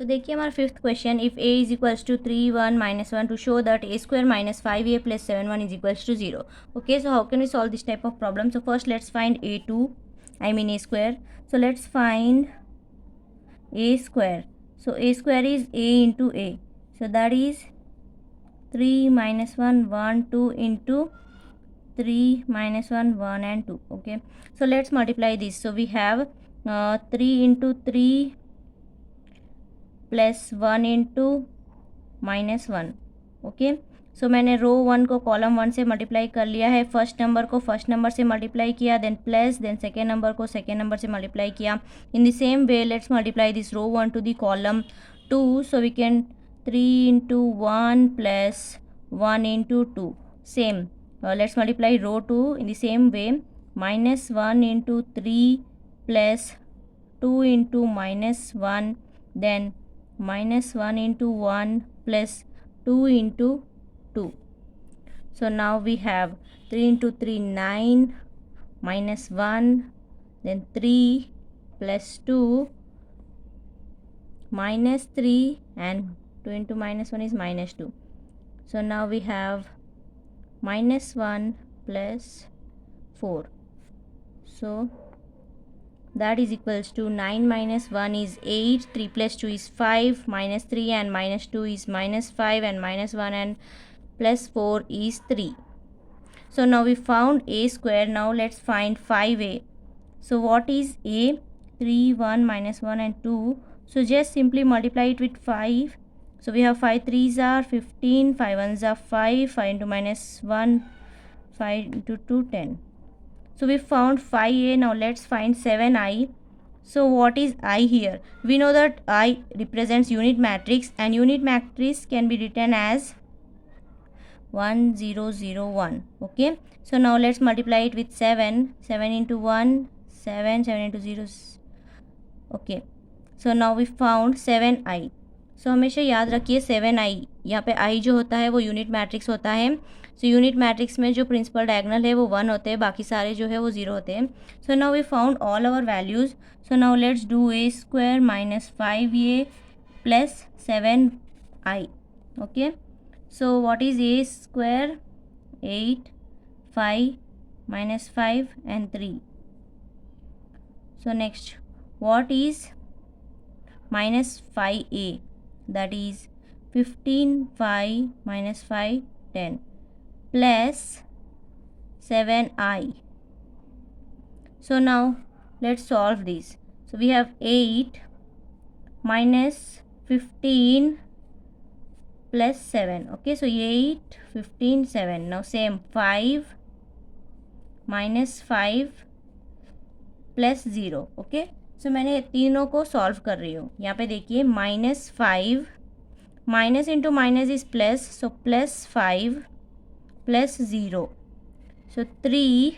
सो देखिए हमारा fifth question, if a is equals to 3 1 -1 to show that a square minus 5a plus 7 1 is equals to 0. Okay, so how can we solve this type of problem? So first let's find a2, I mean a square. So let's find a square. So a square is a into a. So that is 3 minus 1 1 2 into 3 minus 1 1 and 2. Okay, so let's multiply this. So we have 3 into 3 plus 1 into -1. Okay, so मैंने row 1 को column 1 से multiply कर लिया है, first number को first number से multiply किया, then plus, then second number को सेकेंड नंबर से मल्टीप्लाई किया. In the same way let's multiply this row 1 to the column 2. So we can 3 into 1 plus 1 into 2. Same, let's multiply row 2 in the same way. -1 into 3 plus 2 into -1, then -1 into 1 plus 2 into 2. So now we have 3 into 3 9 -1, then 3 plus 2 -3, and 2 into -1 is -2. So now we have -1 plus 4. So that is equals to 9 minus 1 is 8, 3 plus 2 is 5, minus 3 and minus 2 is -5, and -1 and plus 4 is 3. So now we found a square. Now let's find 5a. So what is a? 3 1 -1 and 2. So just simply multiply it with 5. So we have 5 3s are 15, 5 1s are 5, 5 into -1, 5 into 2 10. So we found 5a. Now let's find 7i. So what is I here? We know that I represents unit matrix, and unit matrix can be written as 1 0 0 1. Okay, so now let's multiply it with 7. 7 into 1 7, 7 into 0. Okay, so now we found 7i. सो हमेशा याद रखिए 7i, यहाँ पे i जो होता है वो unit matrix होता है. सो यूनिट मैट्रिक्स में जो प्रिंसिपल डायगोनल है वो 1 होते हैं, बाकी सारे जो है वो 0 होते हैं. So now we found all our values. So now let's do a square minus 5a plus 7i. Okay, so what is a square? 8 5 -5 and 3. So next what is -5a? That is 15 5 -5 10 plus 7i. So now let's solve this. So we have 8 minus 15 plus 7. Okay, so 8 15 7. Now same 5 minus 5 plus 0. Okay, सो मैंने तीनों को solve कर रही हूँ. यहाँ पे देखिए -5 minus into minus is plus, so +5 plus 0. So 3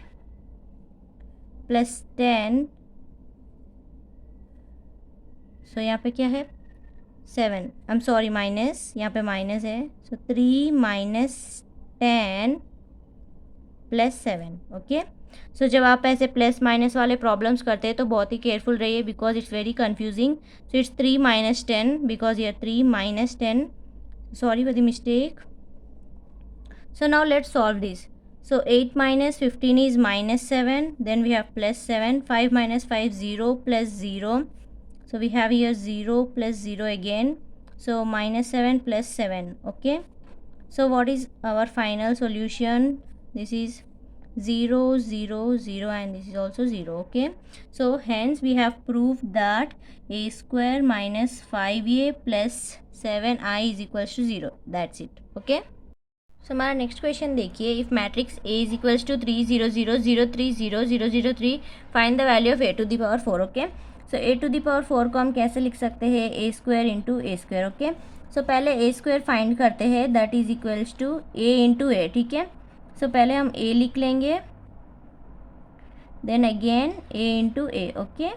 plus 10. सो यहाँ पे क्या है? 7. आई एम सॉरी, माइनस, यहाँ पे माइनस है. सो 3 माइनस 10 प्लस 7. ओके, सो जब आप ऐसे प्लस माइनस वाले प्रॉब्लम्स करते हैं तो बहुत ही केयरफुल रहिए, because it's very confusing. So it's 3 minus 10, because ये 3 minus 10. Sorry for the mistake. So now let's solve this. So 8 minus 15 is -7, then we have plus 7. 5 minus 5 0 plus 0. So we have here 0 plus 0 again. So -7 plus 7. Okay, so what is our final solution? This is 0 0 0 and this is also 0. Okay, so hence we have proved that a square minus 5a plus 7i is equals to 0. That's it. Okay, so हमारा next question देखिए. If matrix a is equals to 3 0 0 0 3 0 0 0 3, find the value of a to the power 4. Okay, so a to the power 4 को हम कैसे लिख सकते हैं? a square into a square. Okay, so पहले a square find करते हैं, that is equals to a into a. ठीक है, सो पहले हम a लिख लेंगे, then again a into a. Okay,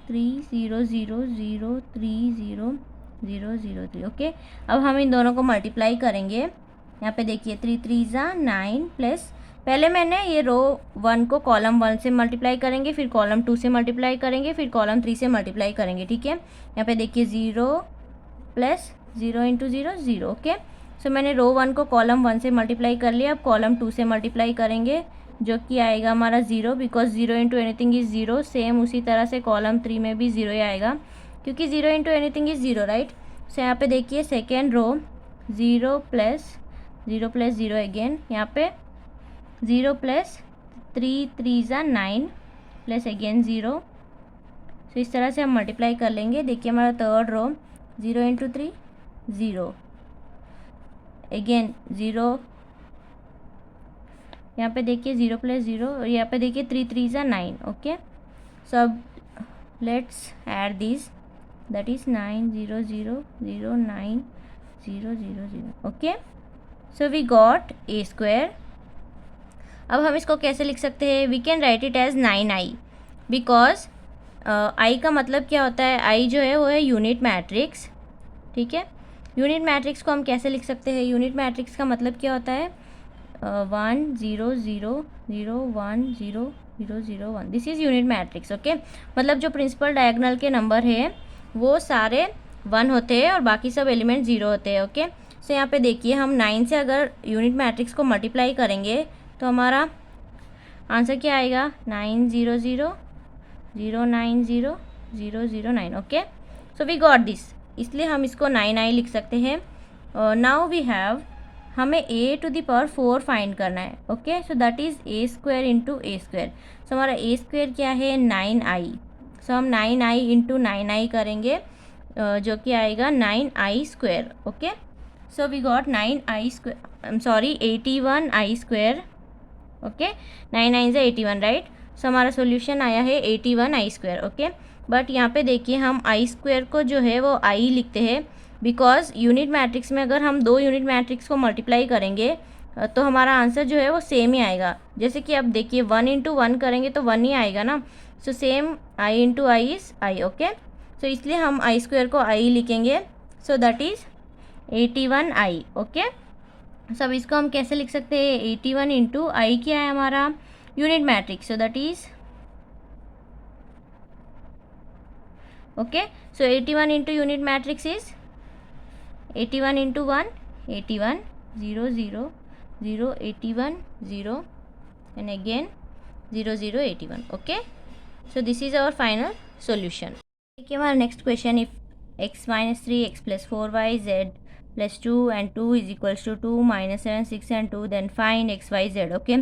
3 0 0 0 3 0 0 0 3. Okay, अब हम इन दोनों को मल्टीप्लाई करेंगे. यहाँ पे देखिए 3 3 9 प्लस पहले मैंने ये रो 1 को कॉलम 1 से मल्टीप्लाई करेंगे, फिर कॉलम 2 से मल्टीप्लाई करेंगे, फिर कॉलम 3 से मल्टीप्लाई करेंगे, ठीक है। यहाँ पे देखिए 0 प्लस 0 इंटू 0 0, ओके। सो मैंने रो 1 को कॉलम 1 से मल्टीप्लाई कर लिया, अब कॉलम 2 से मल्टीप्लाई करेंगे जो कि आएगा हमारा 0, because 0 into anything is 0। Same उसी तरह से कॉलम 3 में भी 0 ही आएगा क्योंकि 0 इंटू एनीथिंग इज़ 0, राइट। सो यहाँ पे देखिए सेकेंड रो 0 प्लस 0 अगेन, यहाँ पे 0 प्लस 3 3 ज़ा 9 प्लस अगेन 0। सो इस तरह से हम मल्टीप्लाई कर लेंगे। देखिए हमारा थर्ड रो 0 इंटू 3 0, अगेन 0, यहाँ पे देखिए 0 प्लस 0, और यहाँ पे देखिए 3 3 ज़ा 9, ओके। सो अब let's add this, that is 9 0 0 0 9 0 0 0, okay. So we got a square. अब हम इसको कैसे लिख सकते हैं? We can write it as 9i, because i का मतलब क्या होता है? आई जो है वो है यूनिट मैट्रिक्स, ठीक है। यूनिट मैट्रिक्स को हम कैसे लिख सकते हैं? यूनिट मैट्रिक्स का मतलब क्या होता है? 1 0 0 0 1 0 0 0 1, this is unit matrix, okay. मतलब जो प्रिंसिपल डायगोनल के नंबर हैं वो सारे 1 होते हैं और बाकी सब एलिमेंट 0 होते हैं, ओके। सो यहाँ पे देखिए हम 9 से अगर यूनिट मैट्रिक्स को मल्टीप्लाई करेंगे तो हमारा आंसर क्या आएगा? 9 0 0 0 9 0 0 0 9, okay. So we got this, इसलिए हम इसको 9i लिख सकते हैं। नाउ वी हैव, हमें a टू द पावर 4 फाइंड करना है, okay. So that is a square into a square. So हमारा a स्क्वायर क्या है? 9i। सो हम 9i इंटू 9i करेंगे जो कि आएगा 9i square, okay. So we got 9i square, I am sorry 81i square, okay. 9 9 से 81, राइट। सो हमारा सोल्यूशन आया है 81i स्क्वायर, ओके। बट यहाँ पे देखिए हम आई स्क्वायर को जो है वो आई लिखते हैं, बिकॉज यूनिट मैट्रिक्स में अगर हम दो यूनिट मैट्रिक्स को मल्टीप्लाई करेंगे तो हमारा आंसर जो है वो सेम ही आएगा। जैसे कि अब देखिए 1 इंटू 1 करेंगे तो 1 ही आएगा ना। So same i into i is i, okay. So इसलिए हम आई स्क्वायर को आई लिखेंगे। So that is 81i, okay. सब इसको हम कैसे लिख सकते हैं? 81 इंटू आई क्या है हमारा? Unit matrix, so that is, okay. So 81 into unit matrix is 81 into 1 81 0 0 0 81 0 and again 0 0 81, okay. So this is our final solution. देखिए हमारा next question, if x minus 3 x plus 4y z plus 2 and 2 is equals to 2 minus 7 6 and 2, then find x y z, okay.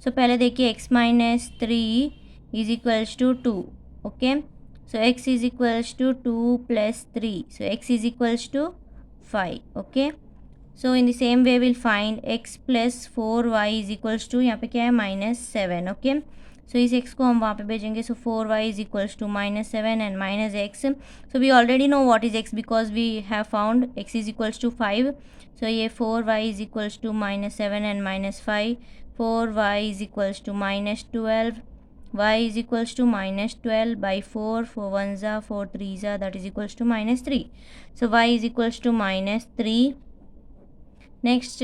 So पहले देखिए x minus 3 is equals to 2, okay. So x is equals to 2 plus 3, so x is equals to 5, okay. So in the same way we'll find x plus 4y is equals to, यहाँ पे क्या है? -7, okay. So इस x को हम वहाँ पे भेजेंगे, so 4y is equals to -7 and minus x. So we already know what is x because we have found x is equals to 5. So ये 4y is equals to -7 and -5. 4y is equals to -12. Y is equals to -12 by 4. 4 1 za, 4 3 za, that is equals to -3. So y is equals to -3. Next,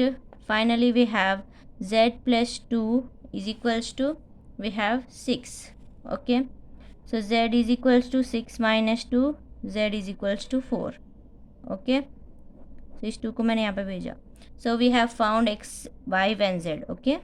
finally we have z plus 2 is equals to, we have 6, okay. So z is equals to 6 minus 2, z is equals to 4, okay. So इस 2 को मैंने यहाँ पे भेजा. So we have found x, y and z, okay.